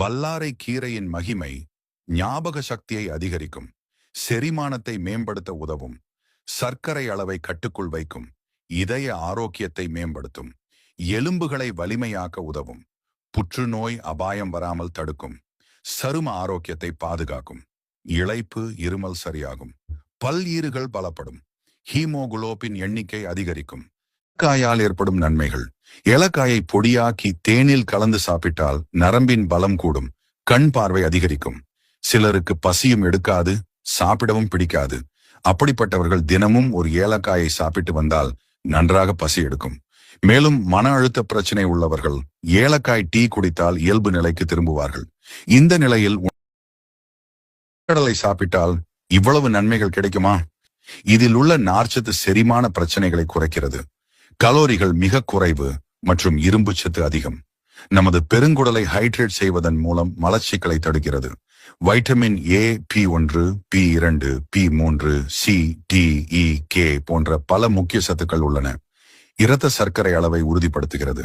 வல்லாரை கீரையின் மகிமை ஞாபக சக்தியை அதிகரிக்கும், செரிமானத்தை மேம்படுத்த உதவும், சர்க்கரை அளவை கட்டுக்குள் வைக்கும், இதய ஆரோக்கியத்தை மேம்படுத்தும், எலும்புகளை வலிமையாக்க உதவும், புற்றுநோய் அபாயம் வராமல் தடுக்கும், சரும ஆரோக்கியத்தை பாதுகாக்கும், இளைப்பு இருமல் சரியாகும், பல்ஈறுகள் பலப்படும், ஹீமோகுளோபின் எண்ணிக்கை அதிகரிக்கும். ஏலக்காயால் ஏற்படும் நன்மைகள். ஏலக்காயை பொடியாக்கி தேனில் கலந்து சாப்பிட்டால் நரம்பின் பலம் கூடும், கண் பார்வை அதிகரிக்கும். சிலருக்கு பசியும் எடுக்காது, சாப்பிடவும் பிடிக்காது. அப்படிப்பட்டவர்கள் தினமும் ஒரு ஏலக்காயை சாப்பிட்டு வந்தால் நன்றாக பசி எடுக்கும். மேலும் மன அழுத்த பிரச்சனை உள்ளவர்கள் ஏலக்காய் டீ குடித்தால் இயல்பு நிலைக்கு திரும்புவார்கள். இந்த நிலையில் கடலை சாப்பிட்டால் இவ்வளவு நன்மைகள் கிடைக்குமா? இதில் உள்ள நார்ச்சத்து செரிமான பிரச்சனைகளை குறைக்கிறது. கலோரிகள் மிக குறைவு மற்றும் இரும்பு சத்து அதிகம். நமது பெருங்குடலை ஹைட்ரேட் செய்வதன் மூலம் மலச்சிக்கலை தடுக்கிறது. Vitamin A, P1, P2, P3, C, D, E, K போன்ற பல முக்கிய சத்துக்கள் உள்ளன. இரத்த சர்க்கரை அளவை உறுதிப்படுத்துகிறது.